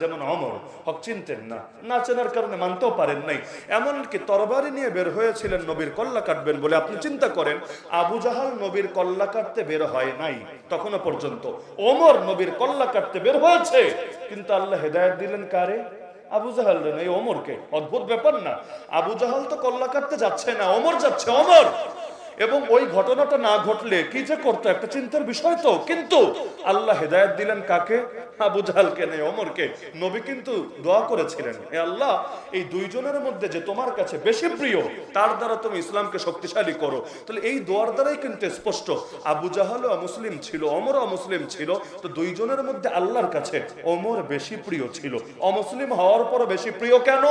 যেমন অমর হক চিনতেন না, না চেনার কারণে মানতেও পারেন নাই। এমনকি তরবারি নিয়ে বের হয়েছিলেন নবীর কল্লা কাটবেন বলে। আপনি চিন্তা করেন, আবু জাহাল নবীর কল্লা কাটতে বের হয় নাই তখনো পর্যন্ত, ওমর নবীর কল্লা কাটতে বের হয়েছে, কিন্তু আল্লাহ হেদায়েত দিলেন কারে? আবু জাহাল রে, এই ওমরকে। অদ্ভুত ব্যাপার না? আবু জাহাল তো কল্লা কাটতে যাচ্ছে না, ওমর যাচ্ছে, ওমর। এবং ওই ঘটনাটা না ঘটলে কি যে করতো, একটা চিন্তার বিষয় তো। কিন্তু আল্লাহ হেদায়েত দিলেন কাকে? আবু জাহালকে নেই, ওমরকে। নবী কিন্তু দোয়া করেছিলেন, হে আল্লাহ, এই দুইজনের মধ্যে যে তোমার কাছে বেশি প্রিয় তার দ্বারা তুমি ইসলামকে শক্তিশালী করো। তাহলে এই দোয়ার দ্বারাই কিন্তু স্পষ্ট, আবু জাহালও অমুসলিম ছিল, ওমরও অমুসলিম ছিল, তো দুইজনের মধ্যে আল্লাহর কাছে ওমর বেশি প্রিয় ছিল। অমুসলিম হওয়ার পরও বেশি প্রিয় কেন?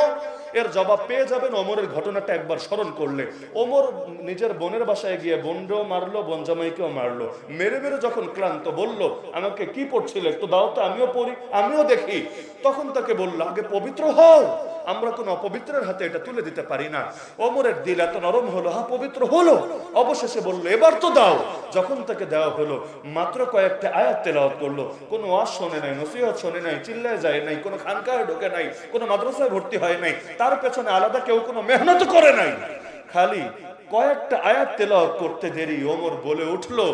এর জবাব পেয়ে যাবেন ওমরের ঘটনাটা একবার স্মরণ করলে। ওমর নিজের বোনের বাসায় গিয়ে বোনকেও মারলো, বোন জামাইকেও মারলো। মেরে মেরে যখন ক্লান্ত, বলল, আমাকে কি পড়ছিল একটু দাও তো, আমিও পড়ি, আমিও দেখি। তখন তাকে বললো, আগে পবিত্র হও, আমরা কোন অপবিত্রের হাতে এটা তুলে দিতে পারি না। ওমরের দিল এত নরম হলো, হ্যাঁ পবিত্র হলো। অবশেষে বললো, এবার তো দাও। যখন তাকে দেওয়া হলো, মাত্র কয়েকটা আয়াত তেলাওয়াত করলো। কোনো ওয়াজ শোনে নাই, নসিহত শোনে নাই, চিল্লায় যায় নাই, কোনো খানকায় ঢোকে নাই, কোনো মাদ্রাসায় ভর্তি হয় নাই, তার পেছনে আলাদা কেউ কোনো মেহনত করে নাই। খালি কয়েকটা আয়াত তেলাওয়াত করতে দেরি, ওমর বলে উঠলো,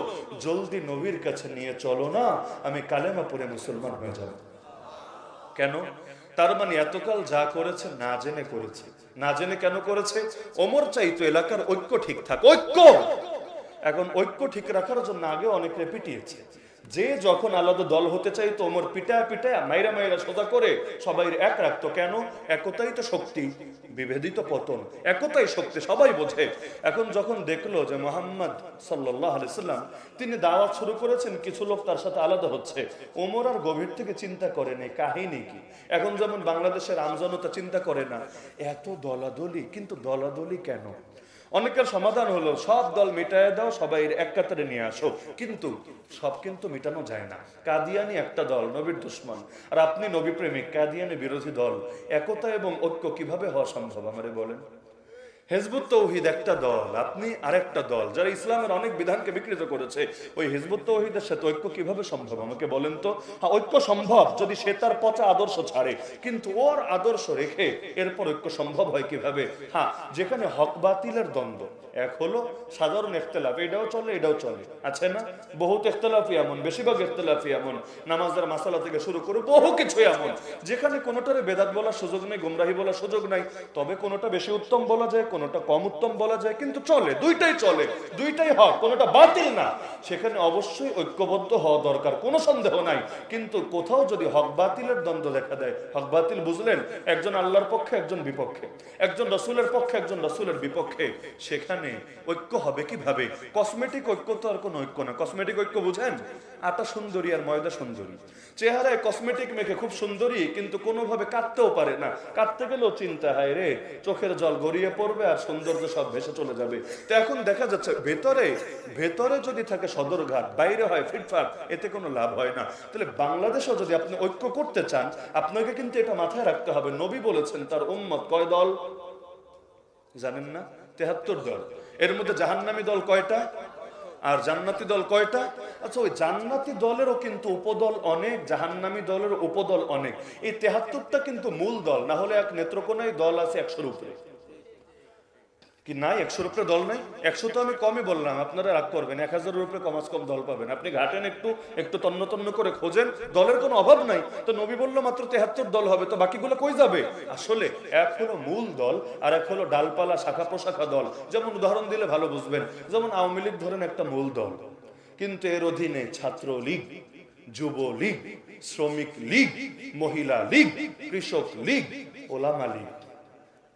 জলদি নবীর কাছে নিয়ে চলো না, আমি কালেমা পড়ে মুসলমান হয়ে যাব। কেন? তার মানে এতকাল যা করেছে না জেনে করেছে। না জেনে কেন করেছে? ওমর চাইতো এলাকার ঐক্য ঠিক থাক, ঐক্য। এখন ঐক্য ঠিক রাখার জন্য আগে অনেকে পিটিয়েছে। যে যখন আলাদা দল হতে চাইতো, ওমর পিটায় পিটায় মাইরা মাইরা সোজা করে সবাই এক রাখতো। কেন? একতাই তো শক্তি, বিভেদিত পতন। একতাই শক্তি, সবাই বোঝে। এখন যখন দেখলো যে মুহাম্মদ সাল্লাল্লাহু আলাইহি সাল্লাম তিনি দাওয়াত শুরু করেছেন, কিছু লোক তার সাথে আলাদা হচ্ছে, ওমর আর গভীর থেকে চিন্তা করেনি কাহিনী কি। এখন যেমন বাংলাদেশের আমজনতা চিন্তা করে না, এত দলাদলি, কিন্তু দলাদলি কেন? অনেকের সমাধান হলো, সব দল মিটায় দাও, সবাই এক কাতারে নিয়ে আসো। কিন্তু সব কিন্তু মিটানো যায় না। কাদিয়ানি একটা দল, নবীর দুশমন, আর আপনি নবী প্রেমিক, কাদিয়ানি বিরোধী দল। একতা এবং ঐক্য কিভাবে হওয়া সম্ভব আমারে বলেন? হিজবুত তৌহিদ একটা দল, আপনি আরেকটা দল, যারা ইসলামের অনেক বিধানকে বিকৃত করেছে। ওই হিজবুত তৌহিদের সাথে ঐক্য কিভাবে সম্ভব আমাকে বলেন তো? হ্যাঁ, ঐক্য সম্ভব যদি সে তার পচা আদর্শ ছাড়ে, কিন্তু ওর আদর্শ রেখে এরপর ঐক্য সম্ভব হয় কিভাবে? হ্যাঁ, যেখানে হক বাতিলের দ্বন্দ্ব, এক হলো সাধারণ ইখতিলাফ, এটাও চলে এটাও চলে, আছে না? বহুত ইখতিলাফই এমন, বেশিরভাগ ইখতিলাফই এমন, নামাজের মাসালা থেকে শুরু করে বহু কিছু এমন, যেখানে কোনোটারে বেদাত বলার সুযোগ নেই, গুমরাহি বলার সুযোগ নাই। তবে কোনোটা বেশি উত্তম বলা যায়, কোনোটা কম উত্তম বলা যায়, কিন্তু চলে, দুইটাই চলে, দুইটাই হক, কোনোটা বাতিল না। সেখানে অবশ্যই ঐক্যবদ্ধ হওয়া দরকার, কোনো সন্দেহ নাই। কিন্তু কোথাও যদি হক বাতিলের দ্বন্দ্ব দেখা দেয়, হক বাতিল বুঝলেন, একজন আল্লাহর পক্ষে একজন বিপক্ষে, একজন রাসূলের পক্ষে একজন রাসূলের বিপক্ষে, সেখানে ঐক্য হবে কিভাবে? কসমেটিক ঐক্য তো আর কোনো ঐক্য না। কসমেটিক ঐক্য বুঝেন? আটা সুন্দরী আর ময়দা সুন্দরী, চেহারায় কসমেটিক মেখে খুব সুন্দরী, কিন্তু কোনোভাবে কাটতেও পারে না, কাটতে গেলেও চিন্তা হয় রে, চোখের জল গড়িয়ে পড়বে আর সৌন্দর্য সব ভেসে চলে যাবে। তো এখন দেখা যাচ্ছে ভেতরে ভেতরে যদি থাকে সদরঘাট, বাইরে হয় ফিটফাট, এতে কোনো লাভ হয় না। তাহলে বাংলাদেশেও যদি আপনি ঐক্য করতে চান, আপনাকে কিন্তু এটা মাথায় রাখতে হবে, নবী বলেছেন তার উম্মত কয় দল জানেন না? ৭৩ দল। এর মধ্যে জাহান্নামী দল কয়টা আর জান্নাতি দল কয়টা? আচ্ছা, ওই জান্নাতি দলেরও কিন্তু উপদল অনেক, জাহান্নামী দলের উপদল অনেক। এই ৭৩টা কিন্তু মূল দল, না হলে এক নেত্রকোনায় দল আছে ১০০-র উপরে, কি নাই? ১০০-র উপরে দল নাই? ১০০ তো আমি কমই বললাম, আপনারা রাগ করবেন, ১০০০-এর উপরে কমাস কম দল পাবেন। আপনি ঘাটেন, একটু একটু তন্ন তন্ন করে খোঁজেন, দলের কোনো অভাব নাই। তো নবী বললো মাত্র ৭৩ দল হবে, তো বাকিগুলো কই যাবে? আসলে এক হলো মূল দল, আর এক হলো ডালপালা শাখা প্রশাখা দল। যেমন উদাহরণ দিলে ভালো বুঝবেন, যেমন আওয়ামী লীগ ধরেন একটা মূল দল, কিন্তু এর অধীনে ছাত্র লীগ, যুবলীগ, শ্রমিক লীগ, মহিলা লীগ, কৃষক লীগ, ওলামা লীগ,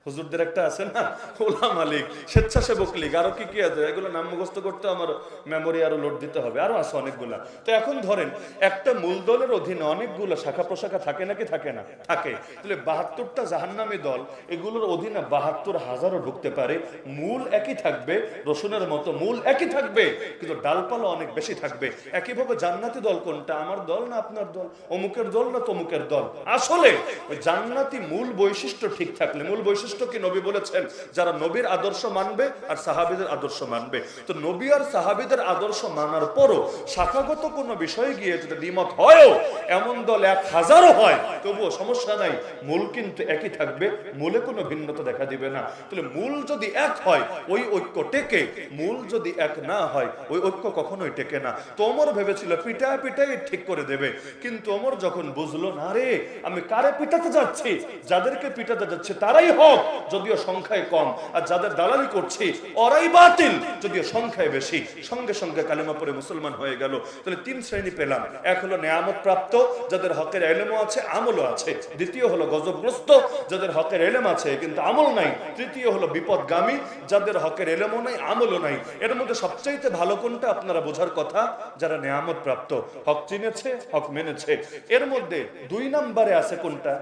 হুজুরদের একটা আছে না ওলামা লীগ, স্বেচ্ছাসেবক লীগ, আরো কি কি আছে, এগুলো নাম মুখস্থ করতে আমার মেমোরি আরো লোড দিতে হবে, আরো আছে অনেকগুলা। তো এখন ধরেন একটা মূল দলের অধীনে অনেকগুলো শাখা প্রশাখা থাকে নাকি থাকে না? থাকে। তাহলে ৭২টা জাহান্নামী দল, এগুলোর অধীনে ৭২,০০০ও ঢুকতে পারে, মূল একই থাকবে, রসুনের মতো মূল একই থাকবে, কিন্তু ডালপালা অনেক বেশি থাকবে। একইভাবে জান্নাতি দল কোনটা? আমার দল না আপনার দল? অমুকের দল না তমুকের দল? আসলে ওই জান্নাতি মূল বৈশিষ্ট্য ঠিক থাকলে, মূল বৈশিষ্ট্য বৈশিষ্ট্য কি নবী বলেছেন, যারা নবীর আদর্শ মানবে আর সাহাবীদের আদর্শ মানবে। তো নবী আর সাহাবীদের আদর্শ মানার পরও শাখাগত কোনো বিষয়ে গিয়ে যদি দ্বিমত হয়ও, এমন দল 1000ও হয়, তবুও সমস্যা নাই, মূল কিন্তু একই থাকবে, মূলে কোনো ভিন্নতা দেখা দিবে না। তাহলে মূল যদি এক হয় ওই ঐক্য টেকে, মূল যদি এক না হয় ওই ঐক্য কখনোই টেকে না। তো ওমর ভেবেছিল পিটায় পিটাই ঠিক করে দেবে, কিন্তু ওমর যখন বুঝলো না রে আমি কারে পিটাতে যাচ্ছি, যাদেরকে পিটাতে যাচ্ছে তারাই হক যদিও সংখ্যায় কম, আর যাদের দালালি করছি ওরাই বাতিল যদিও সংখ্যায় বেশি, সঙ্গে সঙ্গে কালেমা পড়ে মুসলমান হয়ে গেল। তাহলে 3 শ্রেণী পেলাম, এক হলো নেয়ামত প্রাপ্ত যাদের হকের ইলমও আছে আমলও আছে, দ্বিতীয় হলো গজবগ্রস্ত যাদের হকের ইলম আছে কিন্তু আমল নাই, তৃতীয় হলো বিপদগামী যাদের হকের ইলমও নাই আমলও নাই। এর মধ্যে সবচাইতে ভালো কোনটা আপনারা বোঝার কথা, যারা নেয়ামত প্রাপ্ত, হক চিনেছে, হক মেনেছে। এর মধ্যে 2 নম্বরে আছে কোনটা?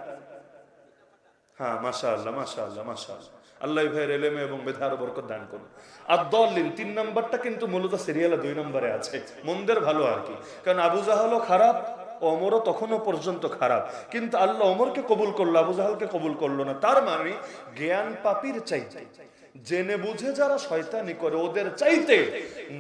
হ্যাঁ, মাশাআল্লাহ মাশাআল্লাহ মাশাআল্লাহ, আল্লাহ ভাইয়ের ইলমে এবং মেধার বরকত দান করুন। আদ-দাল্লিন 3 নম্বরটা কিন্তু মূলত সিরিয়ালে 2 নম্বরে আছে, মন্দের ভালো আর কি। কারণ আবু জাহালও খারাপ, ওমরও তখনও পর্যন্ত খারাপ, কিন্তু আল্লাহ ওমরকে কবুল করলো, আবু জাহালকে কবুল করলো না। তার মানে জ্ঞান পাপীর চাইতে জেনে বুঝে যারা শয়তানি করে ওদের চাইতে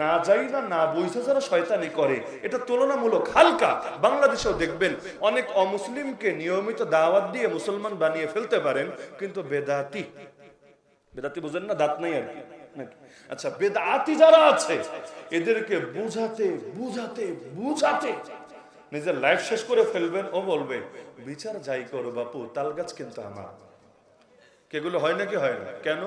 না যাই না বুঝে যারা শয়তানি করে এটা তুলনামূলক হালকা। বাংলাদেশেও দেখবেন অনেক অমুসলিমকে নিয়মিত দাওয়াত দিয়ে মুসলমান বানিয়ে ফেলতে পারেন, কিন্তু বেদাতি, বেদাতি বুঝেন না, দাঁত নাই আর কি নাকি? আচ্ছা, বেদাতি যারা আছে এদেরকে বুঝাতে বুঝাতে বুঝাতে নিজের লাইফ শেষ করে ফেলবেন। ও বলবে বিচার যাই করো বাপু, তাল গাছ কিন্তু আমার। কেগুলো হয় নাকি হয় না? কেন?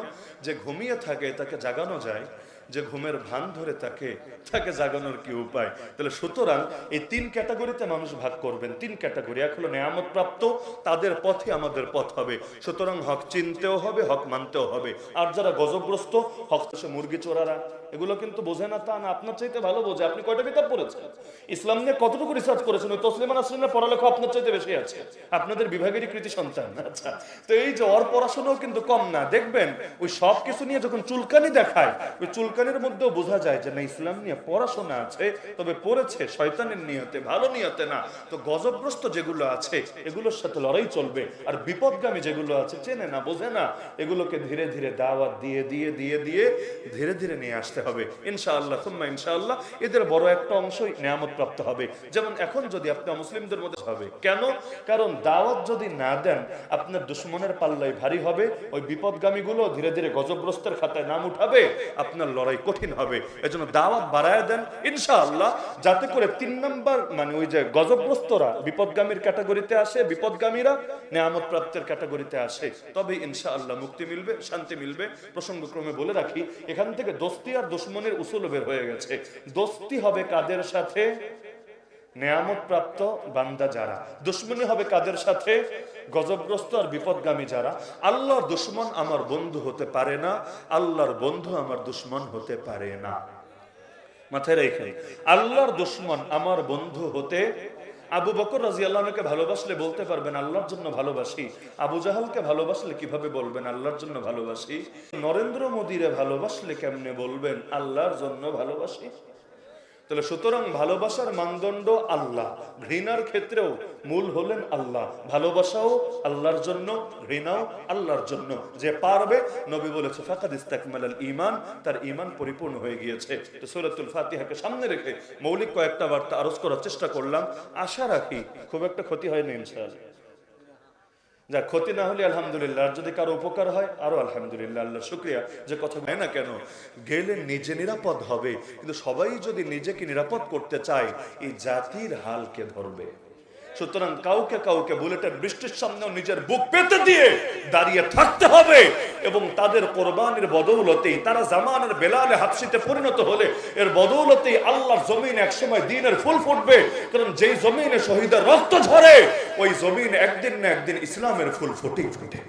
যে ঘুমিয়ে থাকে তাকে জাগানো যায়, যে ঘুমের ভান ধরে তাকে জাগানোর কি উপায়? তাহলে সুতরাং এই 3 ক্যাটাগরিতে মানুষ ভাগ করবেন। 3 ক্যাটাগরি, এক হলো নেয়ামত প্রাপ্ত, তাদের পথে আমাদের পথ হবে। সুতরাং হক চিনতেও হবে, হক মানতেও হবে। আর যারা গজবগ্রস্ত, হক মুরগি চোরারা, এগুলো কিন্তু বোঝে না তা না, আপনার চাইতে ভালো বোঝে। আপনি কয়টা কিতাব পড়েছেন? ইসলাম নিয়ে কতটুকু রিসার্চ করেছেন? ওই তসলিমা নাসরিনের পড়ালেখা আপনার চাইতে বেশি আছে, আপনাদের বিভাগেরই কৃতি সন্তান। আচ্ছা, তো এই যে ওর পড়াশোনাও কিন্তু কম না। দেখবেন ওই সব কিছু নিয়ে যখন চুলকানি দেখায়, ওই চুলকানির মধ্যেও বোঝা যায় যে না, ইসলাম নিয়ে পড়াশোনা আছে, তবে পড়েছে শয়তানের নিয়তে, ভালো নিয়তে না। তো গজবগ্রস্ত যেগুলো আছে এগুলোর সাথে লড়াই চলবে, আর বিপদগামী যেগুলো আছে চেনে না বোঝে না, এগুলোকে ধীরে ধীরে দাওয়াত দিয়ে দিয়ে দিয়ে দিয়ে ধীরে ধীরে নিয়ে আসতে হবে ইনশাআল্লাহ। সুম্মা ইনশাআল্লাহ এদের বড় একটা অংশই নিয়ামত প্রাপ্ত হবে। যেমন এখন যদি আপনি মুসলিমদের মধ্যে হবে, কেন? কারণ দাওয়াত যদি না দেন আপনার দুশমনের পাল্লাই ভারী হবে, ওই বিপদগামী গুলো ধীরে ধীরে গজবগ্রস্তের খাতায় নাম উঠাবে, আপনার লড়াই কঠিন হবে। এজন্য দাওয়াত বাড়ায় দেন ইনশাআল্লাহ, যাতে করে 3 নম্বর মানে ওই যে গজবগ্রস্তরা বিপদগামীর ক্যাটাগরিতে আসে, বিপদগামীরা নিয়ামত প্রাপ্তের ক্যাটাগরিতে আসে, তবে ইনশাআল্লাহ মুক্তি মিলবে, শান্তি মিলবে। প্রসঙ্গক্রমে বলে রাখি, এখান থেকে দোস্তি আর দুশমনের উসুল বের হয়ে গেছে। দোস্তি হবে কাদের সাথে? নেয়ামত প্রাপ্ত বান্দা যারা। দুশমনী হবে কাদের সাথে? গজবগ্রস্ত আর বিপদগামী যারা। আল্লাহর দুশমন আমার বন্ধু হতে পারে না, আল্লাহর বন্ধু আমার দুশমন হতে পারে না। মাথায় রেখে, আল্লাহর দুশমন আমার বন্ধু হতে। আবু বকর রাদিয়াল্লাহু আনহুকে ভালোবাসলে বলতে পারবেন আল্লাহর জন্য ভালোবাসি, আবু জাহালকে ভালোবাসলে কিভাবে বলবেন আল্লাহর জন্য ভালোবাসি? নরেন্দ্র মোদীরে ভালোবাসলে কেমনে বলবেন আল্লাহর জন্য ভালোবাসি? তাহলে সুতরাং ভালোবাসার মানদণ্ড আল্লাহ, ঘৃণার ক্ষেত্রেও মূল হলেন আল্লাহ। ভালোবাসাও আল্লাহর জন্য, ঘৃণাও আল্লাহর জন্য। যে পারবে, নবী বলেছে ফাকাদ ইস্তাকমালাল ঈমান, তার ঈমান পরিপূর্ণ হয়ে গিয়েছে। তো সূরাতুল ফাতিহাকে সামনে রেখে মৌলিক কয়েকটা বার্তা আরজ করার চেষ্টা করলাম। আশা রাখি খুব একটা ক্ষতি হয়নি ইনশাআল্লাহ। যা ক্ষতি না হলে আলহামদুলিল্লাহ, আর যদি কারো উপকার হয় আরো আলহামদুলিল্লাহ, আল্লাহ শুকরিয়া। যে কথা হয় না কেন, গেলে নিজে নিরাপদ হবে, কিন্তু সবাই যদি নিজেকে নিরাপদ করতে চায় এই জাতির হাল কে ধরবে? সুতরাং কাউকে কাউকে বুলেটের বৃষ্টির সামনেও নিজের বুক পেতে দিয়ে দাঁড়িয়ে থাকতে হবে, এবং তাদের কোরবানির বদৌলতেই তারা জামানের বেলালে হাবশিতে পরিণত হলে এর বদৌলতেই আল্লাহর জমিনে একসময় দ্বীনের ফুল ফুটবে। কারণ যেই জমিনে শহীদের রক্ত ঝরে ওই জমিনে একদিন না একদিন ইসলামের ফুল ফুটেই ফুটে।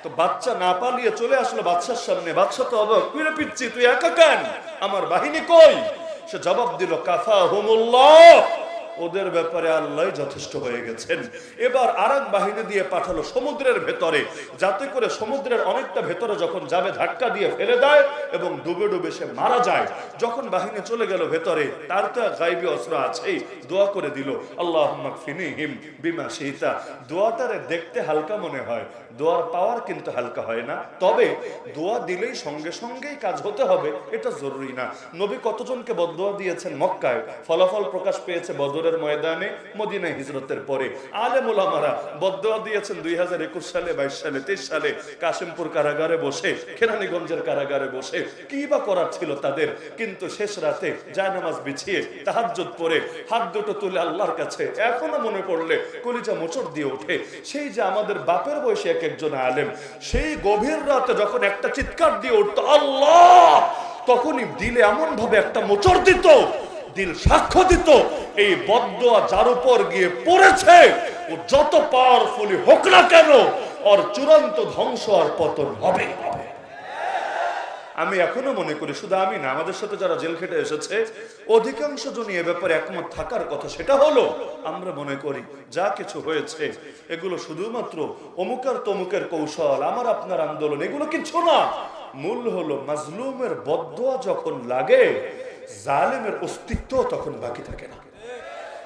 তো বাচ্চা না পালিয়ে চলে আসলো বাদশার সামনে। বাদশা তো অবাক, কুইরে পিচ্ছি তুই একা কেন, আমার বাহিনী কই? সে জবাব দিল কাফাহুমুল্লাহ, ওদের ব্যাপারে আল্লাহ যথেষ্ট হয়ে গেছেন। এবার আরেক বাহিনী দিয়ে পাঠালো সমুদ্রের ভেতরে, যাতে করে সমুদ্রের অনেকটা ভেতরে যখন যাবে ধাক্কা দিয়ে ফেলে দেয় এবং ডুবে ডুবে সে মারা যায়। যখন বাহিনী চলে গেল ভেতরে, তার তো গায়বী অস্ত্র আছেই, দোয়া করে দিল আল্লাহুম্মা কফিনিহিম বিমা শিতা। দোয়াটারে দেখতে হালকা মনে হয়, দোয়ার পাওয়ার কিন্তু হালকা হয় না। তবে দোয়া দিলেই সঙ্গে সঙ্গেই কাজ হতে হবে এটা জরুরি না। নবী কতজনকে বদদোয়া দিয়েছেন মক্কায়, ফলাফল প্রকাশ পেয়েছে বদরের ময়দানে, মদিনায় হিজরতের পরে। আলেম ওলামারা বদদোয়া দিয়েছেন 2021 সালে, 22 সালে, 23 সালে কাশিমপুর কারাগারে বসে, কেরানীগঞ্জের কারাগারে বসে। কি বা করার ছিল তাদের? কিন্তু শেষ রাতে জায়নামাজ বিছিয়ে তাহাজ্জুদ পড়ে হাত দুটো তুলে আল্লাহর কাছে এখনো মনে পড়লে কলিজা মোচড় দিয়ে ওঠে। সেই যে আমাদের বাপের বয়সে এক একজন আলেম, সেই গভীর রাতে যখন একটা চিৎকার দিয়ে উঠতো আল্লাহ, তখনই দিলে এমন ভাবে একটা মোচড় দিত, দিল সাক্ষ্য দিত এই বদদোয়া যার উপর গিয়ে পড়েছে ও যত পাওয়ারফুলি হোক না কেন ওর চূড়ান্ত ধ্বংস আর পতন হবে। আমি এখনো মনে করি, শুধু আমি না, আমাদের সাথে যারা জেল খেটে এসেছে অধিকাংশ জনই এ ব্যাপারে একমত থাকার কথা। সেটা হলো আমরা মনে করি যা কিছু হয়েছে এগুলো শুধুমাত্র অমুকের তমুকের কৌশল, আমার আপনার আন্দোলন, এগুলো কিছু না। মূল হলো মাজলুমের বদদোয়া যখন লাগে, জালেমের অস্তিত্ব তখন বাকি থাকে না।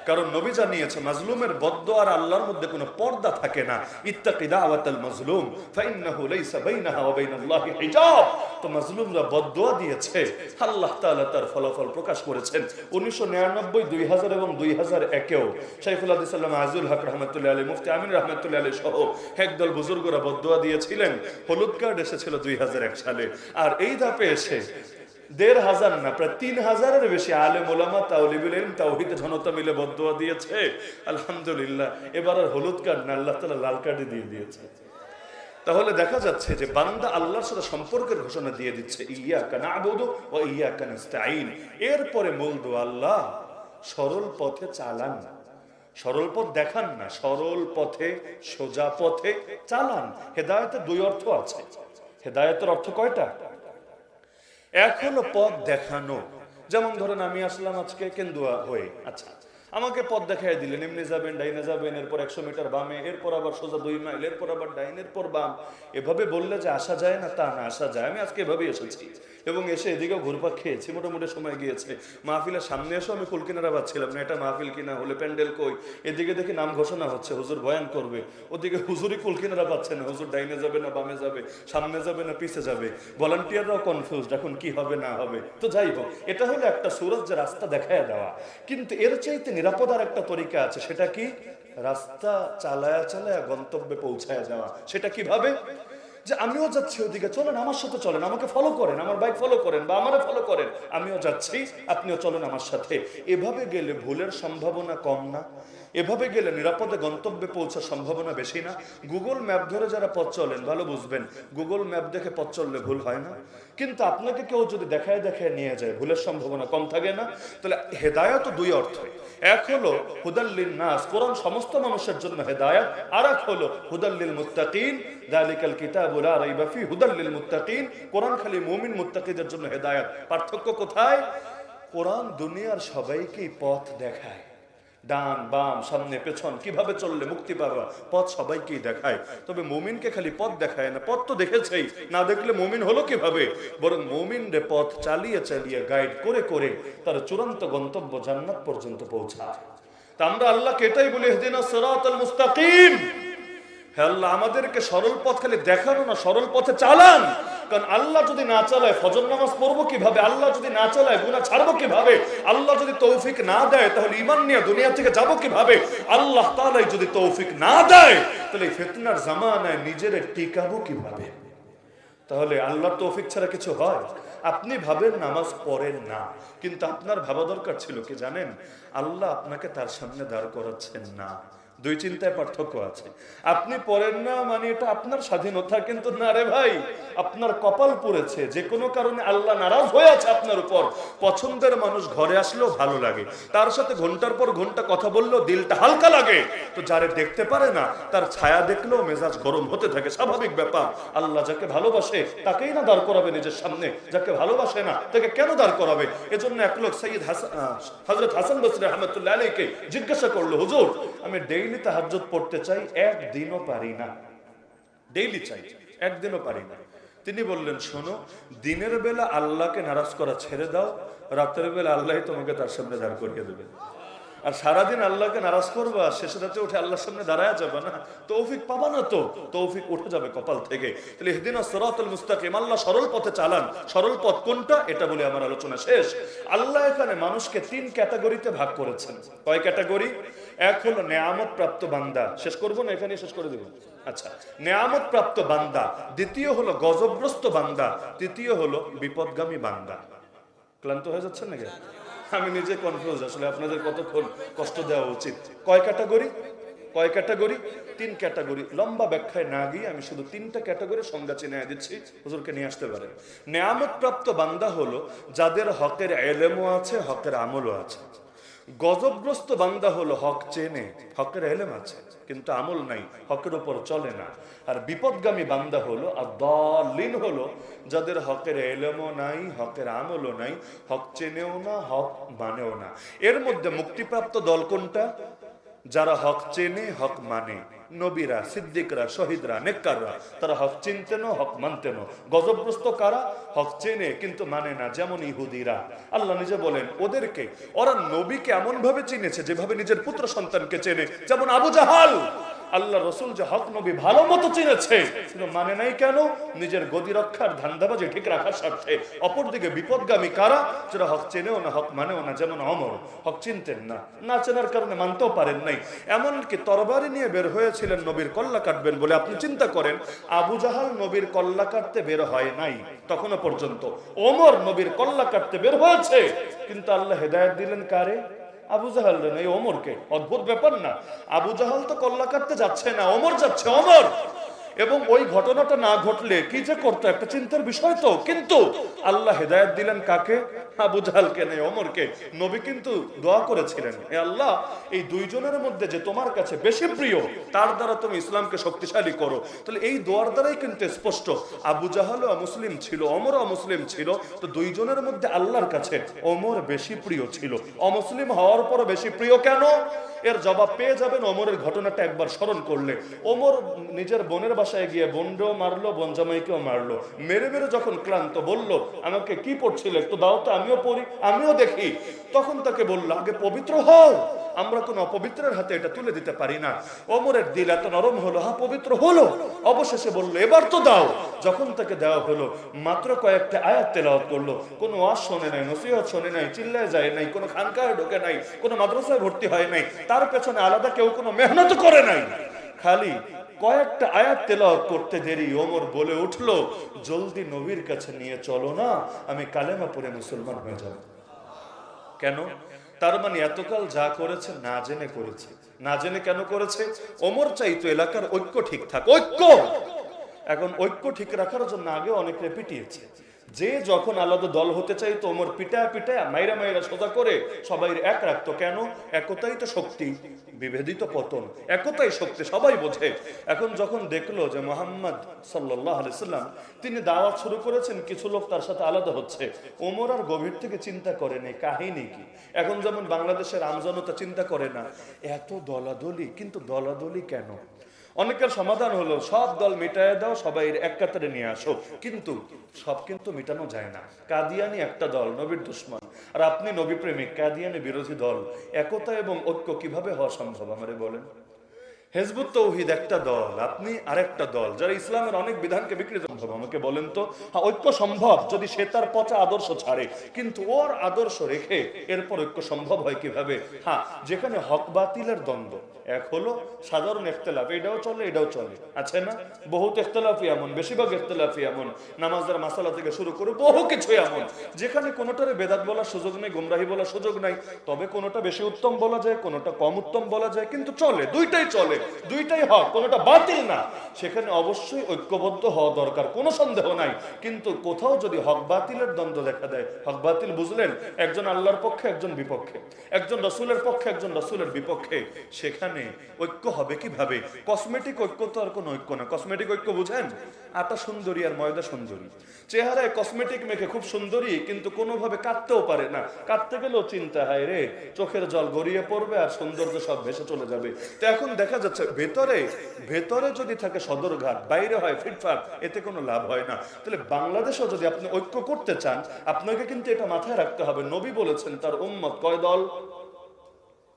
কারণ নবী জানিয়েছে মাজলুমের বদদোয়ার আল্লাহর মধ্যে কোনো পর্দা থাকে না। ইত্তাকি দাওয়াতাল মাজলুম ফাইন্নাহু লাইসা বাইনাহা ওয়া বাইনাল্লাহি হিজাব। তো মাজলুমরা বদদোয়া দিয়েছে, আল্লাহ তাআলা তার ফলাফল প্রকাশ করেছেন। 1999, 2000 এবং 2001-এও শাইখুল হাদিস আল্লামা আজিজুল হক রাহমাতুল্লাহি আলাইহি, মুফতি আমিন রাহমাতুল্লাহি আলাইহি সহ একদল বুজুর্গরা বদদোয়া দিয়েছিলেন। হলুদ কার্ড এসেছিল 2001 সালে। আর এই ধাপে এসে 1500 না, প্রায় 3000-এর বেশি আলেম ওলামা তাওলিবুল ইলম তাওহীদ জনতা মিলে বদদোয়া দিয়েছে। আলহামদুলিল্লাহ, এবার আর হলুদ কার্ড না, আল্লাহ তাআলা লাল কার্ডই দিয়ে দিয়েছে। তাহলে দেখা যাচ্ছে যে বান্দা আল্লাহর সাথে সম্পর্কের ঘোষণা দিয়ে দিচ্ছে, ইয়্যাকা না'বুদু ওয়া ইয়্যাকা নাস্তাঈন। এরপরে মূল দোয়া, আল্লাহ সরল পথে চালান, সরল পথ দেখান না, সরল পথে সোজা পথে চালান। হেদায়েতের দুই অর্থ আছে। হেদায়েতের অর্থ কয়টা? এক হলো পথ দেখানো। যেমন ধরেন আমি আসলাম আজকে কেন্দুয়া হয়ে, আচ্ছা আমাকে পথ দেখাই দিলেন, এমনি যাবেন, ডাইনে যাবেন, এরপর 100 মিটার বামে, এরপর আবার সোজা 2 মাইল, এরপর আবার ডাইন, এরপর বাম। এভাবে বললে যে আসা যায় না তা না, আসা যায়। আমি আজকে এভাবেই এসেছি এবং এসে এদিকেও ঘুরপাক খেয়েছি, মোটামুটি সময় গিয়েছে। মাহফিলের সামনে এসেও আমি কুল কিনারা পাচ্ছিলাম না, এটা মাহফিল কিনা, হলে প্যান্ডেল কই। এদিকে দেখি নাম ঘোষণা হচ্ছে, হুজুর বয়ান করবে, ওদিকে হুজুরই কুল কিনারা পাচ্ছে না, হুজুর ডাইনে যাবে না বামে যাবে, সামনে যাবে না পিছে যাবে। ভলান্টিয়াররাও কনফিউজড এখন কি হবে না হবে। তো যাই হোক, এটা হলো একটা সুরত যে রাস্তা দেখায় দেওয়া। কিন্তু এর চাইতে নিরাপদ আর একটা তরিকা আছে। সেটা কি? রাস্তা চালায়া চালায়া গন্তব্যে পৌঁছায় যাওয়া। সেটা কিভাবে? যে আমিও যাচ্ছি ওদিকে, চলেন আমার সাথে চলেন, আমাকে ফলো করেন, আমার বাইক ফলো করেন বা আমারে ফলো করেন, আমিও যাচ্ছি, আপনিও চলেন আমার সাথে। এভাবে গেলে ভুলের সম্ভাবনা কম না? এভাবে গেলে নিরাপদে গন্তব্যে পৌঁছার সম্ভাবনা বেশি না? গুগল ম্যাপ ধরে যারা পথ চলেন ভালো বুঝবেন, গুগল ম্যাপ দেখে পথ চললে ভুল হয় না। কিন্তু আপনাকে কেউ যদি দেখায় দেখায় নিয়ে যায়, ভুলের সম্ভাবনা কম থাকে না? তাহলে হেদায়েত দুই অর্থ। এক হলো হুদাল্লিন নাস, কোরআন সমস্ত মানুষের জন্য হেদায়েত। আর এক হলো হুদাল্লিল মুত্তাকিন, যালিকাল কিতাবু লা রাইবা ফি হুদাল্লিল মুত্তাকিন। কোরআন খালি মুমিন মুত্তাকিদের জন্য হেদায়েত। পার্থক্য কোথায়? কোরআন দুনিয়ার সবাইকেই পথ দেখায়, ডান বাম সামনে পেছন কিভাবে চললে মুক্তি পাবা, পথ সবাইকেই দেখায়। তবে মুমিনকে খালি পথ দেখায় না, পথ তো দেখেছেই, না দেখলে মুমিন হলো কিভাবে? বরং মুমিন রে পথ চালিয়ে চালিয়ে গাইড করে করে তার চূড়ান্ত গন্তব্য জান্নাত পর্যন্ত পৌঁছায়। তা আমরা আল্লাহকে এটাই বলি, ইহদিনাস সিরাতাল মুস্তাকিম। হে আল্লাহ, আমাদেরকে সরল পথ খালি দেখানো না, সরল পথে চালান। কারণ আল্লাহ যদি না চালায় ফজর নামাজ পড়বো কিভাবে? আল্লাহ যদি না চালায় গুনাহ ছাড়বো কিভাবে? আল্লাহ যদি তৌফিক না দেয় তাহলে ঈমান নিয়ে দুনিয়া থেকে যাবো কিভাবে? আল্লাহ তাআলা যদি তৌফিক না দেয় তাহলে ফিতনার জামানায় নিজেরে টিকাবো কিভাবে? তাহলে আল্লাহর তৌফিক ছাড়া কিছু হয়? আপনি ভাবেন নামাজ পড়েন না, কিন্তু আপনার ভাবা দরকার ছিল কি জানেন? আল্লাহ আপনাকে তার সামনে দাঁড় করাচ্ছেন না, দুই চিন্তায় পার্থক্য আছে। আপনি পড়েন না মানে এটা আপনার স্বাধীনতা, কিন্তু না রে ভাই, আপনার কপাল পড়েছে, যে কোনো কারণে আল্লাহ নারাজ হয়ে আছে আপনার উপর। পছন্দের মানুষ ঘরে আসলেও ভালো লাগে, তার সাথে ঘন্টার পর ঘন্টা কথা বললেও দিলটা হালকা লাগে। তো যারে দেখতে পারে না তার ছায়া দেখলেও মেজাজ গরম হতে থাকে, স্বাভাবিক ব্যাপার। আল্লাহ যাকে ভালোবাসে তাকেই না দাঁড় করাবে নিজের সামনে, যাকে ভালোবাসে না তাকে কেন দাঁড় করাবে? এজন্য এক লোক সৈয়দ হযরত হাসান বসরি রাহমাতুল্লাহ আলাইহিকে জিজ্ঞাসা করলো, হুজুর আমি ডেইলি তাহাজ্জুদ পড়তে চাই, একদিনও পারি না। ডেইলি চাই, একদিনও পারি না। তিনি বললেন, শোনো, দিনের বেলা আল্লাহকে নারাজ করা ছেড়ে দাও, রাতের বেলা আল্লাহ তোমাকে তার সামনে দাঁড় করিয়ে দেবে। আর সারাদিন আল্লাহকে নারাজ করবা, শেষে রাতে উঠে আল্লাহর সামনে দাঁড়ায় যাবে না, তৌফিক পাবা না, তো তৌফিক উঠে যাবে কপাল থেকে। তাহলে ইহদিনাস সিরাতাল মুস্তাকিম, আল্লাহ সরল পথে চালান। সরল পথ কোনটা, এটা বলে আমার আলোচনা শেষ। আল্লাহ এখানে মানুষকে 3 ক্যাটাগরিতে ভাগ করেছেন। কয় ক্যাটাগরি? এক হলো নেয়ামত প্রাপ্ত বান্দা, শেষ করবো না, এখানে শেষ করে দেব। আচ্ছা, নেয়ামত প্রাপ্ত বান্দা। দ্বিতীয় হলো গজবগ্রস্ত বান্দা। তৃতীয় হলো বিপদগামী বান্দা। ক্লান্ত হয়ে যাচ্ছেন নাকি? আমি নিজে কনফিউজ, আসলে আপনাদের কতক্ষণ কষ্ট দেওয়া উচিত। কয় ক্যাটাগরি? কয় ক্যাটাগরি? 3 ক্যাটাগরি। লম্বা ব্যাখ্যায় না গিয়ে আমি শুধু 3টা ক্যাটাগরি সংজ্ঞা চিনিয়ে দিচ্ছি, হুজুরকে নিয়ে আসতে পারেন। নেয়ামত প্রাপ্ত বান্দা হলো যাদের হকের ইলমও আছে, হকের আমলও আছে। গজবগ্রস্ত বান্দা হলো হক চেনে, হকের ইলম আছে কিন্তু আমল নাই, হকের উপর চলে না। আর বিপদগামী বান্দা হলো আদ-দাল্লিন, হলো যাদের হকের ইলমও নাই, হকের আমলও নাই, হক চেনেও না, হক মানেও না। এর মধ্যে মুক্তিপ্রাপ্ত দল কোনটা? যারা হক চেনে, হক মানে। নবীরা, সিদ্দিকরা, শহীদরা, নেককাররা, তারা হক চিনতেন, হক মানতেন। গজবগ্রস্ত কারা? হক চেনে কিন্তু মানে না, যেমন ইহুদিরা। আল্লাহ নিজে বলেন ওদেরকে, ওরা নবীকে এমন ভাবে চিনেছে যেভাবে নিজের পুত্র সন্তানকে চেনে, যেমন আবু জাহাল। আল্লাহ রসুল যে হক নবী ভালো মতো চিনেছে, কিন্তু মানে নাই কেন? নিজের গদি রক্ষার ধান্দাবাজি ঠিক রাখার স্বার্থে। অপরদিকে বিপদগামী কারা? যারা হক চেনেও না, হক মানেও না, যেমন ওমর। হক চিনতেন না, না চেনার কারণে মানতেও পারেন নাই, এমনকি তরবারি নিয়ে বের হয়েছিলেন নবীর কল্লা কাটবেন বলে। আপনি চিন্তা করেন, আবু জাহাল নবীর কল্লা কাটতে বের হয় নাই তখনও পর্যন্ত, ওমর নবীর কল্লা কাটতে বের হয়েছে, কিন্তু আল্লাহ হেদায়েত দিলেন কারে? আবু জাহাল রে, এই ওমরকে। অদ্ভুত ব্যাপার না? আবু জাহাল তো কল্লা কাটতে যাচ্ছে না, ওমর যাচ্ছে, ওমর। এবং ওই ঘটনাটা না ঘটলে কি যে করতো, একটা চিন্তার বিষয় তো। কিন্তু আল্লাহ হেদায়েত দিলেন কাকে? আবু জাহালকে নেই, ওমরকে। নবী কিন্তু দোয়া করেছিলেন, হে আল্লাহ, এই দুইজনের মধ্যে যে তোমার কাছে বেশি প্রিয়, তার দ্বারা তুমি ইসলামকে শক্তিশালী করো। তাহলে এই দোয়ার দ্বারাই কিন্তু স্পষ্ট, আবু জাহালও মুসলিম ছিল, ওমরও মুসলিম ছিল, তো দুইজনের মধ্যে আল্লাহর কাছে ওমর বেশি প্রিয় ছিল। অমুসলিম হওয়ার পরও বেশি প্রিয় কেন? এর জবাব পেয়ে যাবেন ওমরের ঘটনাটা একবার স্মরণ করলে। ওমর নিজের বোনের বাসায় গিয়ে বোনকেও মারলো, বোন জামাইকেও মারলো। মেরে মেরে যখন ক্লান্ত, বলল আমাকে কি পড়ছিল একটু দাও তো, আমিও পড়ি, আমিও দেখি। তখন তাকে বলল, আগে পবিত্র হও, আমরা কোন অপবিত্রের হাতে এটা তুলে দিতে পারি না। ওমরের দিল এত নরম হলো, হ্যাঁ পবিত্র হলো। অবশেষে বলল, এবার তো দাও। যখন তাকে দেওয়া হলো, মাত্র কয়েকটা আয়াত তেলাওয়াত করলো। কোনো ওয়াজ শোনে নাই, নসিহত শোনে নাই, চিল্লায় যায় নাই, কোনো খানকায় ঢোকে নাই, কোনো মাদ্রাসায় ভর্তি হয় নাই, তার পেছনে আলাদা কেউ কোনো মেহনত করে নাই। খালি কয়েকটা আয়াত তেলাওয়াত করতে দেরি, ওমর বলে উঠলো, জলদি নবীর কাছে নিয়ে চলো না, আমি কালেমা পড়ে মুসলমান হয়ে যাব। কেন? তার মানে এতকাল যা করেছে না জেনে করেছে। না জেনে কেন করেছে? ওমর চাইতো এলাকার ঐক্য ঠিক থাক, ঐক্য। এখন ঐক্য ঠিক রাখার জন্য আগে অনেকে পিটিয়েছে। যে যখন আলাদা দল হতে চাইতো, ওমর পিটায় পিটায় মাইরা মাইরা সোজা করে সবাই এক রাখতো। কেন? একতাই তো শক্তি, বিভেদিত পতন। একতাই শক্তি, সবাই বোঝে। এখন যখন দেখলো যে মুহাম্মদ সাল্লাল্লাহু আলাইহি সাল্লাম তিনি দাওয়াত শুরু করেছেন, কিছু লোক তার সাথে আলাদা হচ্ছে, ওমর আর গভীর থেকে চিন্তা করেনি কাহিনী কি। এখন যেমন বাংলাদেশের আমজনতা চিন্তা করে না, এত দলাদলি, কিন্তু দলাদলি কেন? অনেকের সমাধান হলো, সব দল মিটায় দাও, সবাই এক কাতারে নিয়ে আসো। কিন্তু সব কিন্তু মিটানো যায় না। কাদিয়ানি একটা দল, নবীর দুশমন, আর আপনি নবী প্রেমিক, কাদিয়ানি বিরোধী দল। একতা এবং ঐক্য কিভাবে হওয়া সম্ভব আমারে বলেন? হিজবুত তাওহীদ একটা দল, আপনি আরেকটা দল, যারা ইসলামের অনেক বিধানকে বিকৃত। আমাকে বলেন তো, হ্যাঁ ঐক্য সম্ভব যদি সে তার পচা আদর্শ ছাড়ে, কিন্তু ওর আদর্শ রেখে এরপর ঐক্য সম্ভব হয় কিভাবে? হ্যাঁ, যেখানে হক বাতিলের দ্বন্দ্ব, এক হলো সাধারণ ইখতিলাফ, এটাও চলে এটাও চলে, আছে না? বহুত ইখতিলাফই এমন, বেশিরভাগ ইখতিলাফই এমন, নামাজের মাসালা থেকে শুরু করে বহু কিছু এমন, যেখানে কোনোটারে বেদাত বলার সুযোগ নেই, গুমরাহি বলার সুযোগ নাই। তবে কোনোটা বেশি উত্তম বলা যায়, কোনোটা কম উত্তম বলা যায়, কিন্তু চলে, দুইটাই চলে, দুইটাই হক, কোনোটা বাতিল না। সেখানে অবশ্যই ঐক্যবদ্ধ হওয়া দরকার, কোনো সন্দেহ নাই। কিন্তু কোথাও যদি হক বাতিলের দ্বন্দ্ব দেখা দেয়, হক বাতিল বুঝলেন, একজন আল্লাহর পক্ষে একজন বিপক্ষে, একজন রসুলের পক্ষে একজন রসুলের বিপক্ষে, সেখানে ঐক্য হবে কিভাবে? কসমেটিক ঐক্য তো আর কোনো ঐক্য না। কসমেটিক ঐক্য বুঝেন? আটা সুন্দরী আর ময়দা সুন্দরী, চেহারায় কসমেটিক মেখে খুব সুন্দরী, কিন্তু কোনোভাবে কাটতেও পারে না, কাটতে গেলেও চিন্তা হয় রে চোখের জল গড়িয়ে পড়বে আর সৌন্দর্য সব ভেসে চলে যাবে। তো এখন দেখা যাচ্ছে ভেতরে ভেতরে যদি থাকে সদরঘাট, বাইরে হয় ফিটফাট, এতে কোনো লাভ হয় না। তাহলে বাংলাদেশেও যদি আপনি ঐক্য করতে চান, আপনাকে কিন্তু এটা মাথায় রাখতে হবে, নবী বলেছেন তার উম্মত কয় দল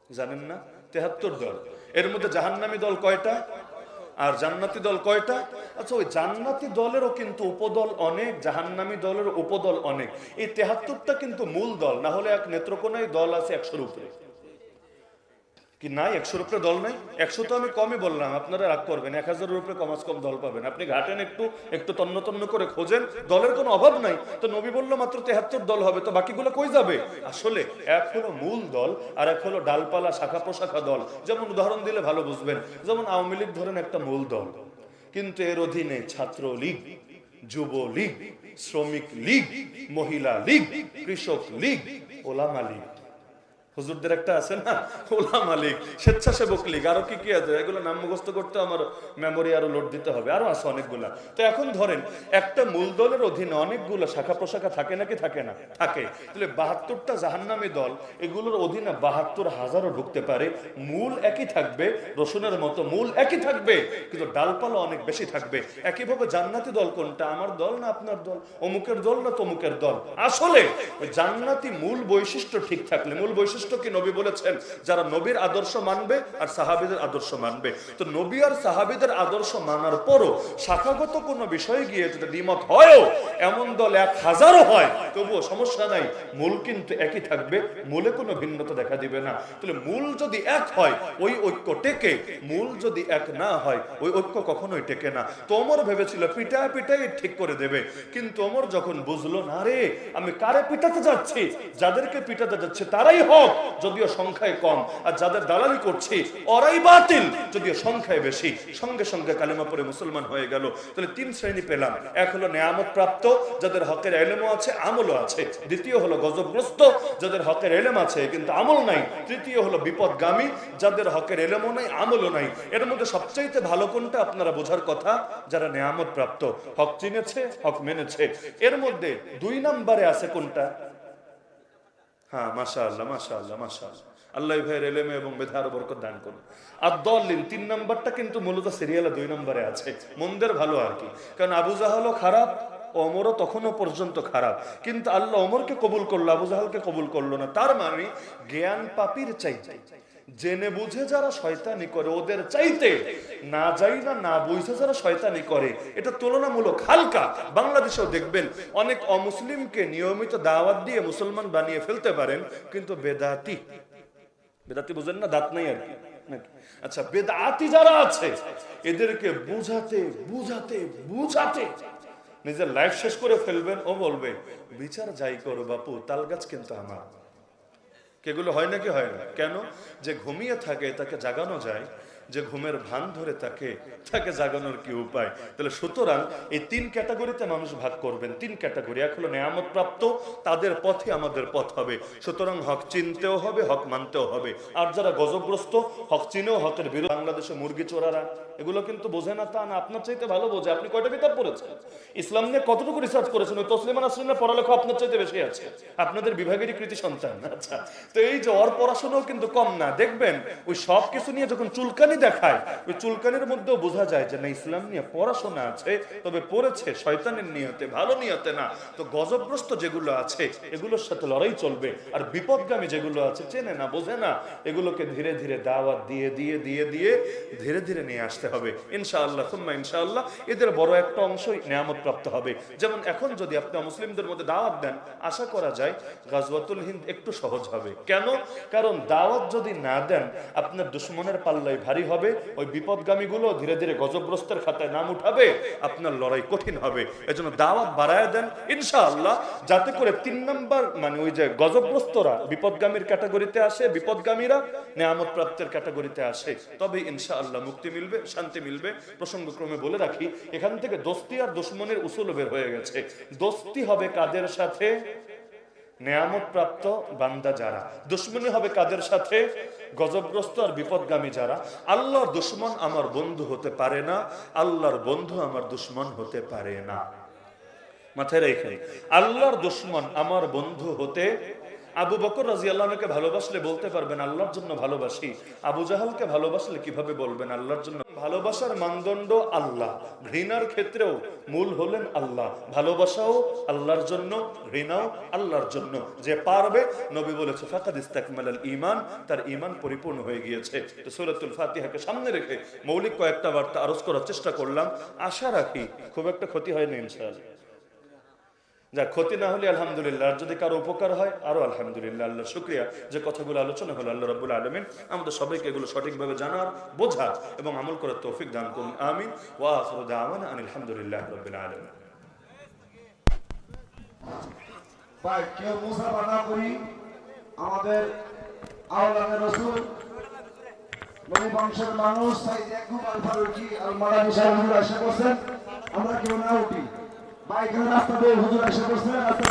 জানেন না? ৭৩ দল। এর মধ্যে জাহান্নামী দল কয়টা আর জান্নাতি দল কয়টা? আচ্ছা, ওই জান্নাতি দলেরও কিন্তু উপদল অনেক, জাহান্নামী দলের উপদল অনেক। এই ৭৩টা কিন্তু মূল দল, না হলে এক নেত্রকোনায় দল আছে ১০০-র উপরে, কি নাই? ১০০-র উপরে দল নাই? ১০০ তো আমি কমই বললাম, আপনারা রাগ করবেন, ১০০০-এর উপরে কমাস কম দল পাবেন। আপনি ঘাটেন, একটু তন্ন তন্ন করে খোঁজেন, দলের কোনো অভাব নাই। তো নবী বললো মাত্র ৭৩ দল হবে, তো বাকিগুলো কই যাবে? আসলে এক হলো মূল দল, আর এক হলো ডালপালা শাখা প্রশাখা দল। যেমন উদাহরণ দিলে ভালো বুঝবেন, যেমন আওয়ামী লীগ ধরেন একটা মূল দল, কিন্তু এর অধীনে ছাত্র লীগ, যুবলীগ, শ্রমিক লীগ, মহিলা লীগ, কৃষক লীগ, ওলামা লীগ, হুজুরদের একটা আছে না ওলামা লীগ, স্বেচ্ছাসেবক লীগ, আরো কি কি আছে, এগুলো নাম মুখস্থ করতে আমার মেমোরি আরো লোড দিতে হবে, আরো আছে অনেকগুলা। তো এখন ধরেন একটা মূল দলের অধীনে অনেকগুলো শাখা প্রশাখা থাকে নাকি থাকে না? থাকে। তাহলে ৭২টা জাহান্নামী দল, এগুলোর অধীনে ৭২,০০০ও ঢুকতে পারে, মূল একই থাকবে, রসুনের মতো মূল একই থাকবে, কিন্তু ডালপালা অনেক বেশি থাকবে। একইভাবে জান্নাতি দল কোনটা? আমার দল না আপনার দল, অমুকের দল না তমুকের দল? আসলে ওই জান্নাতি মূল বৈশিষ্ট্য ঠিক থাকলে, মূল বৈশিষ্ট্য কি নবী বলেছেন, যারা নবীর আদর্শ মানবে আর সাহাবীদের আদর্শ মানবে। তো নবী আর সাহাবীদের আদর্শ মানার পরও শাখাগত কোনো বিষয়ে গিয়ে যদি দ্বিমত হয়ও, এমন দল ১০০০ও হয়, তবুও সমস্যা নাই, মূল কিন্তু একই থাকবে, মূলে কোনো ভিন্নতা দেখা দিবে না। তাহলে মূল যদি এক হয় ওই ঐক্য টেকে, মূল যদি এক না হয় ওই ঐক্য কখনোই টেকে না। তো ওমর ভেবেছিল পিটায় পিটাই ঠিক করে দেবে, কিন্তু ওমর যখন বুঝলো না রে আমি কারে পিটাতে যাচ্ছি, যাদেরকে পিটাতে যাচ্ছে তারাই হক যদিও সংখ্যায় কম, আর যাদের দালালি করছি ওরাই বাতিল যদিও সংখ্যায় বেশি, সঙ্গে সঙ্গে কালেমা পড়ে মুসলমান হয়ে গেল। তাহলে ৩ শ্রেণী পেলাম, এক হলো নেয়ামত প্রাপ্ত, যাদের হকের ইলমও আছে আমলও আছে। দ্বিতীয় হলো গজবগ্রস্ত, যাদের হকের ইলম আছে কিন্তু আমল নাই। তৃতীয় হলো বিপদগামী, যাদের হকের ইলমও নাই আমলও নাই। এর মধ্যে সবচাইতে ভালো কোনটা আপনারা বোঝার কথা? যারা নেয়ামত প্রাপ্ত, হক চিনেছে, হক মেনেছে। এর মধ্যে ২ নম্বরে আছে কোনটা? হ্যাঁ, মাশাআল্লাহ মাশাআল্লাহ মাশাআল্লাহ, আল্লাহ ভাইয়ের ইলমে এবং মেধার বরকত দান করুন। আদ-দাল্লিন ৩ নম্বরটা কিন্তু মূলত সিরিয়ালে ২ নম্বরে আছে, মন্দের ভালো আর কি। কারণ আবু জাহালও খারাপ, ওমরও তখনও পর্যন্ত খারাপ, কিন্তু আল্লাহ ওমরকে কবুল করলো, আবু জাহালকে কবুল করলো না। তার মানে জ্ঞান পাপীর চাইতে, জেনে বুঝে যারা শয়তানি করে ওদের চাইতে না যাই না না বুঝে যারা শয়তানি করে এটা তুলনামূলক হালকা। বাংলাদেশেও দেখবেন অনেক অমুসলিমকে নিয়মিত দাওয়াত দিয়ে মুসলমান বানিয়ে ফেলতে পারেন, কিন্তু বেদাতি, বেদাতি বুঝেন না, দাঁত নাই আর কি নাকি? আচ্ছা, বেদাতি যারা আছে এদেরকে বুঝাতে বুঝাতে বুঝাতে নিজের লাইফ শেষ করে ফেলবেন। ও বলবে বিচার যাই করো বাপু, তাল গাছ কিন্তু আমার। কেগুলো হয় নাকি হয় না? কেন? যে ঘুমিয়ে থাকে তাকে জাগানো যায়, যে ঘুমের ভান ধরে তাকে জাগানোর কি উপায়? তাহলে সুতরাং এই ৩ ক্যাটাগরিতে মানুষ ভাগ করবেন। ৩ ক্যাটাগরি, এক হলো নেয়ামত প্রাপ্ত, তাদের পথে আমাদের পথ হবে। সুতরাং হক চিনতেও হবে, হক মানতেও হবে। আর যারা গজবগ্রস্ত, হক চিনেও হকের বিরোধী। বাংলাদেশে মুরগি চোরারা এগুলো কিন্তু বোঝে না তা না, আপনার চাইতে ভালো বোঝে। আপনি কয়টা কিতাব পড়েছেন? ইসলাম নিয়ে কতটুকু রিসার্চ করেছেন? ওই তসলিমা নাসরিনের পড়ালেখা আপনার চাইতে বেশি আছে, আপনাদের বিভাগেরই কৃতি সন্তান। আচ্ছা, তো এই যে ওর পড়াশোনাও কিন্তু কম না। দেখবেন ওই সব কিছু নিয়ে যখন চুলকানি দেখায়, ওই চুলকানির মধ্যেও বোঝা যায় যে না ইসলাম নিয়ে পড়াশোনা আছে, তবে পড়েছে শয়তানের নিয়তে, ভালো নিয়তে না। তো গজবগ্রস্ত যেগুলো আছে এগুলোর সাথে লড়াই চলবে, আর বিপদগামী যেগুলো আছে চেনে না বোঝে না, এগুলোকে ধীরে ধীরে দাওয়াত দিয়ে দিয়ে দিয়ে দিয়ে ধীরে ধীরে নিয়ে আসতে হবে ইনশাআল্লাহ। সুম্মা ইনশাআল্লাহ এদের বড় একটা অংশই নিয়ামত প্রাপ্ত হবে। যেমন এখন যদি আপনি মুসলিমদের মধ্যে দাওয়াত দেন, আশা করা যায় গাজওয়াতুল হিন্দ একটু সহজ হবে। কেন? কারণ দাওয়াত যদি না দেন আপনার দুশমনের পাল্লাই ভারী হবে, ওই বিপদগামীগুলো ধীরে ধীরে গজবগ্রস্তের খাতায় নাম উঠাবে, আপনার লড়াই কঠিন হবে। এজন্য দাওয়াত বাড়ায় দেন ইনশাআল্লাহ, যাতে করে 3 নাম্বার মানে ওই যে গজবগ্রস্তরা বিপদগামীর ক্যাটাগরিতে আসে, বিপদগামীরা নিয়ামত প্রাপ্তের ক্যাটাগরিতে আসে, তবে ইনশাআল্লাহ মুক্তি মিলবে, শান্তি মিলবে। প্রসঙ্গক্রমে বলে রাখি, এখান থেকে দোস্তি আর দুশমনের উসুল বের হয়ে গেছে। দোস্তি হবে কাদের সাথে? নিয়ামত প্রাপ্ত বান্দা যারা। দুশমনী হবে কাদের সাথে? গজবগ্রস্ত আর বিপদগামী যারা। আল্লাহর দুশমন আমার বন্ধু হতে পারে না, আল্লাহর বন্ধু আমার দুশমন হতে পারে না। মাথায় রেখে, আল্লাহর দুশমন আমার বন্ধু হতে। আবু বকর রাদিয়াল্লাহু আনহুকে ভালোবাসলে বলতে পারবেন আল্লাহর জন্য ভালোবাসি, আবু জাহালকে ভালোবাসলে কিভাবে বলবেন আল্লাহর জন্য? ভালোবাসার মানদণ্ড আল্লাহ, ঘৃণার ক্ষেত্রেও মূল হলেন আল্লাহ। ভালোবাসাও আল্লাহর জন্য, ঘৃণাও আল্লাহর জন্য। যে পারবে, নবী বলেছে ফাকাদ ইস্তাকমালাল ঈমান, তার ঈমান পরিপূর্ণ হয়ে গিয়েছে। তো সূরাতুল ফাতিহাকে সামনে রেখে মৌলিক কয়েকটা বার্তা আরজ করার চেষ্টা করলাম। আশা রাখি খুব একটা ক্ষতি হয়নি ইনশাআল্লাহ। যা ক্ষতি না হলে আলহামদুলিল্লাহ, আর যদি কারো উপকার হয় আরো আলহামদুলিল্লাহ। আল্লাহ শুকরিয়া যে কথাগুলো আলোচনা হলো, আল্লাহ রাব্বুল আলামিন আমাদের সবাইকে এগুলো সঠিকভাবে জানার, বোঝার এবং আমল করার তৌফিক দান করুন। আমিন। ওয়া আখিরু দাওয়ানা আনিল হামদুলিল্লাহি রাব্বিল আলামিন। ভাই কেউ মুসাফা না করি, আমাদের আওলাদে রাসূল নবী বংশের মানুষ সাইদ ইয়াকুব আল ফারুকি আল মাদানী সাহেব হুজুর আশা করছেন, আমরা কেউ না উঠি। ভাই এখানে রাস্তা দিয়ে হুজুর আশা করছেন, রাস্তা